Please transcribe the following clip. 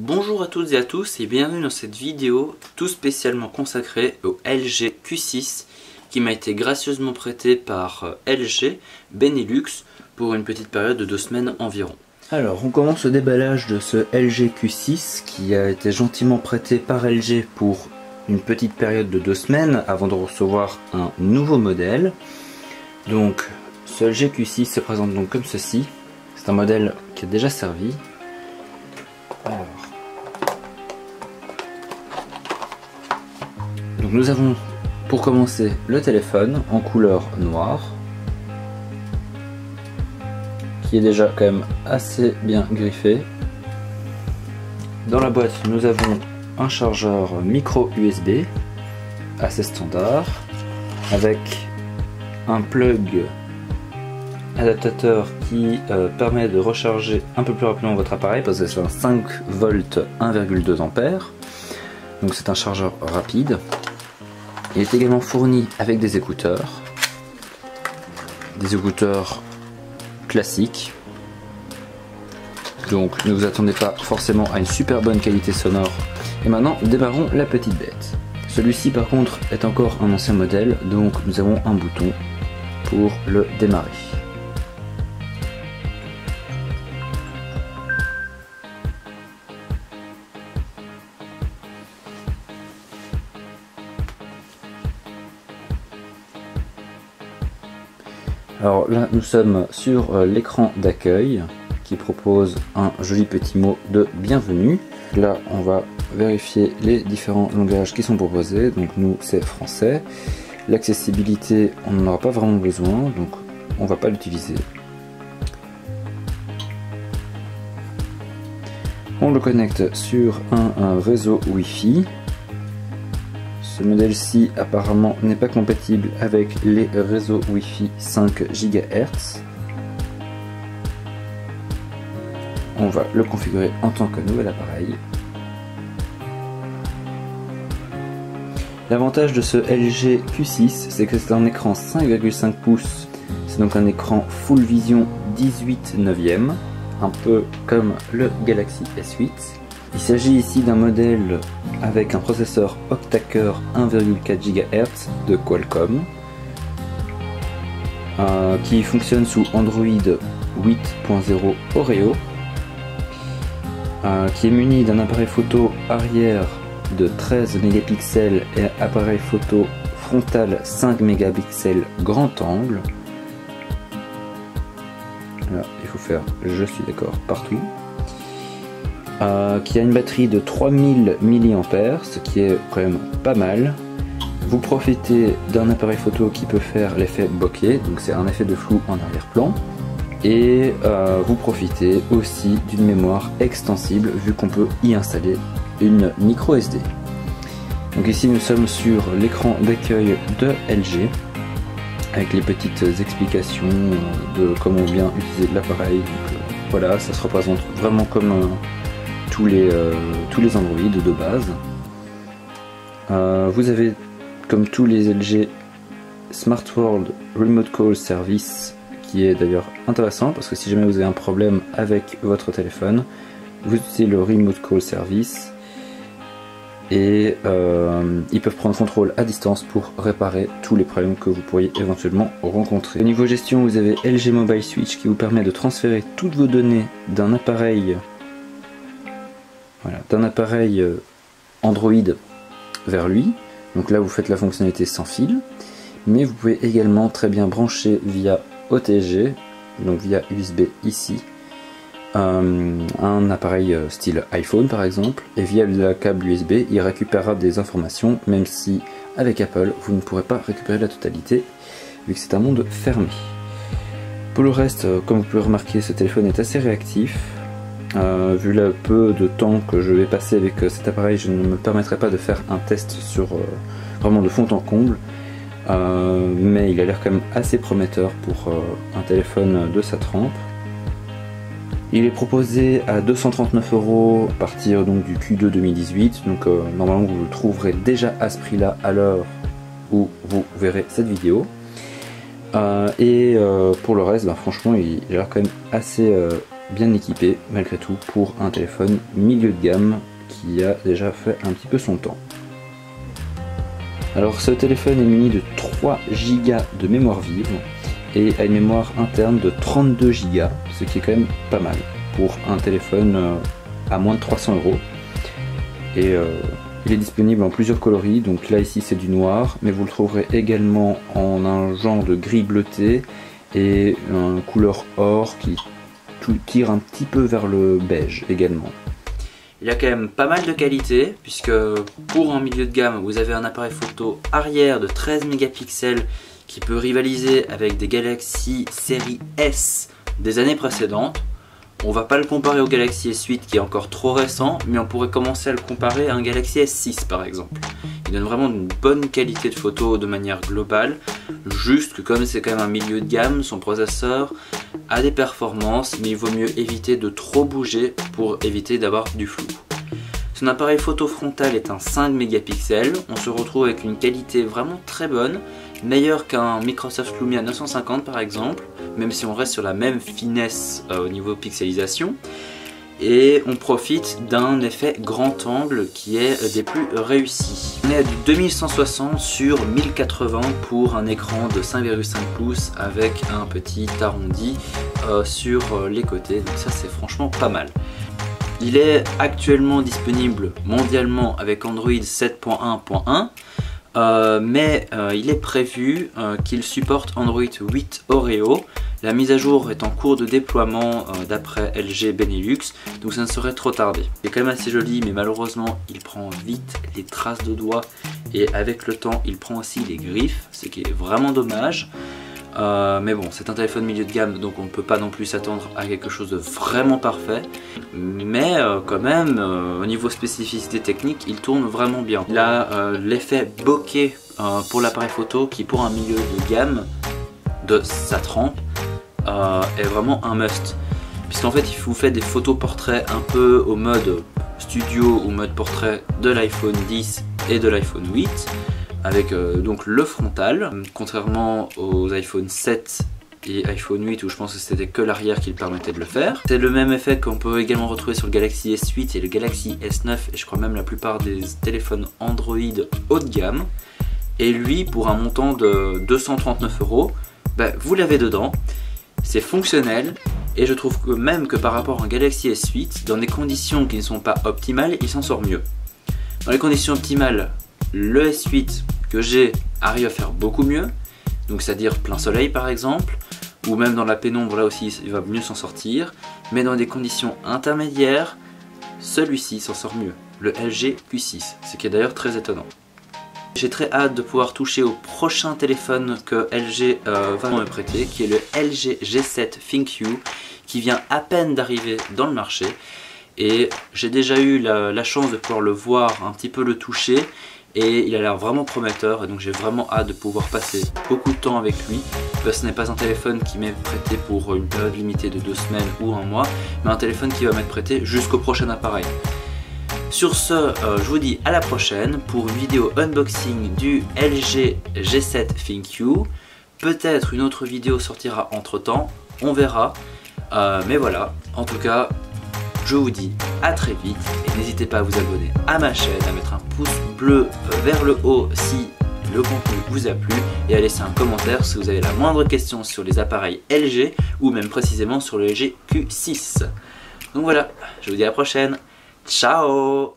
Bonjour à toutes et à tous et bienvenue dans cette vidéo tout spécialement consacrée au LG Q6 qui m'a été gracieusement prêté par LG Benelux pour une petite période de 2 semaines environ. Alors on commence le déballage de ce LG Q6 qui a été gentiment prêté par LG pour une petite période de 2 semaines avant de recevoir un nouveau modèle. Donc ce LG Q6 se présente donc comme ceci. C'est un modèle qui est déjà servi. Alors, donc nous avons pour commencer le téléphone en couleur noire qui est déjà quand même assez bien griffé. Dans la boîte nous avons un chargeur micro USB assez standard avec un plug adaptateur qui permet de recharger un peu plus rapidement votre appareil parce que c'est un 5 volts 1,2 ampères, donc c'est un chargeur rapide. Il est également fourni avec des écouteurs classiques, donc ne vous attendez pas forcément à une super bonne qualité sonore. Et maintenant démarrons la petite bête. Celui-ci par contre est encore un ancien modèle, donc nous avons un bouton pour le démarrer. Alors là nous sommes sur l'écran d'accueil qui propose un joli petit mot de bienvenue. Là on va vérifier les différents langages qui sont proposés, donc nous c'est français. L'accessibilité on n'en aura pas vraiment besoin, donc on va pas l'utiliser. On le connecte sur un réseau Wi-Fi. Ce modèle-ci apparemment n'est pas compatible avec les réseaux Wi-Fi 5 GHz. On va le configurer en tant que nouvel appareil. L'avantage de ce LG Q6, c'est que c'est un écran 5,5 pouces. C'est donc un écran Full Vision 18/9e, un peu comme le Galaxy S8. Il s'agit ici d'un modèle avec un processeur octa-core 1,4 GHz de Qualcomm qui fonctionne sous Android 8.0 Oreo, qui est muni d'un appareil photo arrière de 13 mégapixels et appareil photo frontal 5 mégapixels grand angle. Là, il faut faire je suis d'accord partout. Qui a une batterie de 3000 mAh, ce qui est quand même pas mal. Vous profitez d'un appareil photo qui peut faire l'effet bokeh, donc c'est un effet de flou en arrière-plan. Et vous profitez aussi d'une mémoire extensible vu qu'on peut y installer une micro SD. Donc ici nous sommes sur l'écran d'accueil de LG avec les petites explications de comment bien utiliser l'appareil. Voilà, ça se représente vraiment comme tous les Android de base. Vous avez, comme tous les LG, Smart World Remote Call Service, qui est d'ailleurs intéressant parce que si jamais vous avez un problème avec votre téléphone, vous utilisez le Remote Call Service et ils peuvent prendre contrôle à distance pour réparer tous les problèmes que vous pourriez éventuellement rencontrer. Au niveau gestion, vous avez LG Mobile Switch qui vous permet de transférer toutes vos données d'un appareil Android vers lui. Donc là vous faites la fonctionnalité sans fil, mais vous pouvez également très bien brancher via OTG, donc via USB ici, un appareil style iPhone par exemple, et via le câble USB il récupérera des informations, même si avec Apple vous ne pourrez pas récupérer la totalité vu que c'est un monde fermé. Pour le reste, comme vous pouvez remarquer, ce téléphone est assez réactif. Vu le peu de temps que je vais passer avec cet appareil, je ne me permettrai pas de faire un test sur vraiment de fond en comble, mais il a l'air quand même assez prometteur pour un téléphone de sa trempe. Il est proposé à 239 € à partir donc du Q2 2018, donc normalement vous le trouverez déjà à ce prix là à l'heure où vous verrez cette vidéo. Pour le reste, franchement il a l'air quand même assez bien équipé malgré tout pour un téléphone milieu de gamme qui a déjà fait un petit peu son temps. Alors ce téléphone est muni de 3 Go de mémoire vive et a une mémoire interne de 32 Go, ce qui est quand même pas mal pour un téléphone à moins de 300 €. Et il est disponible en plusieurs coloris, donc là ici c'est du noir, mais vous le trouverez également en un genre de gris bleuté et une couleur or qui tire un petit peu vers le beige également. Il a quand même pas mal de qualité, puisque pour un milieu de gamme, vous avez un appareil photo arrière de 13 mégapixels qui peut rivaliser avec des Galaxy série S des années précédentes. On va pas le comparer au Galaxy S8 qui est encore trop récent, mais on pourrait commencer à le comparer à un Galaxy S6 par exemple. Il donne vraiment une bonne qualité de photo de manière globale, juste que comme c'est quand même un milieu de gamme, son processeur a des performances, mais il vaut mieux éviter de trop bouger pour éviter d'avoir du flou. Son appareil photo frontal est un 5 mégapixels, on se retrouve avec une qualité vraiment très bonne, meilleure qu'un Microsoft Lumia 950 par exemple, même si on reste sur la même finesse au niveau pixelisation. Et on profite d'un effet grand angle qui est des plus réussis. On est à du 2160 sur 1080 pour un écran de 5,5 pouces avec un petit arrondi sur les côtés, donc ça c'est franchement pas mal. Il est actuellement disponible mondialement avec Android 7.1.1, mais il est prévu qu'il supporte Android 8 Oreo. La mise à jour est en cours de déploiement d'après LG Benelux, donc ça ne saurait trop tarder. Il est quand même assez joli, mais malheureusement il prend vite les traces de doigts et avec le temps il prend aussi les griffes, ce qui est vraiment dommage. Mais bon, c'est un téléphone milieu de gamme, donc on ne peut pas non plus s'attendre à quelque chose de vraiment parfait. Mais quand même, au niveau spécificité technique, il tourne vraiment bien. Il a l'effet bokeh pour l'appareil photo qui, pour un milieu de gamme de sa trempe, est vraiment un must. Puisqu'en fait, il vous fait des photos portraits un peu au mode studio ou mode portrait de l'iPhone 10 et de l'iPhone 8. Avec donc le frontal, contrairement aux iPhone 7 et iPhone 8 où je pense que c'était que l'arrière qui le permettait de le faire. C'est le même effet qu'on peut également retrouver sur le Galaxy S8 et le Galaxy S9 et je crois même la plupart des téléphones Android haut de gamme. Et lui, pour un montant de 239 €, bah, vous l'avez dedans, c'est fonctionnel et je trouve que même que par rapport à un Galaxy S8, dans des conditions qui ne sont pas optimales, il s'en sort mieux. Dans les conditions optimales, le S8 que j'ai arrive à faire beaucoup mieux, donc c'est-à-dire plein soleil par exemple, ou même dans la pénombre là aussi il va mieux s'en sortir, mais dans des conditions intermédiaires, celui-ci s'en sort mieux, le LG Q6, ce qui est d'ailleurs très étonnant. J'ai très hâte de pouvoir toucher au prochain téléphone que LG va me prêter, qui est le LG G7 ThinQ, qui vient à peine d'arriver dans le marché, et j'ai déjà eu la chance de pouvoir le voir, un petit peu le toucher, et il a l'air vraiment prometteur, et donc j'ai vraiment hâte de pouvoir passer beaucoup de temps avec lui. Ce n'est pas un téléphone qui m'est prêté pour une période limitée de 2 semaines ou 1 mois, mais un téléphone qui va m'être prêté jusqu'au prochain appareil. Sur ce, je vous dis à la prochaine pour une vidéo unboxing du LG G7 ThinQ. Peut-être une autre vidéo sortira entre temps, on verra, mais voilà, en tout cas je vous dis à très vite et n'hésitez pas à vous abonner à ma chaîne, à mettre un pouce bleu vers le haut si le contenu vous a plu et à laisser un commentaire si vous avez la moindre question sur les appareils LG ou même précisément sur le LG Q6. Donc voilà, je vous dis à la prochaine, ciao.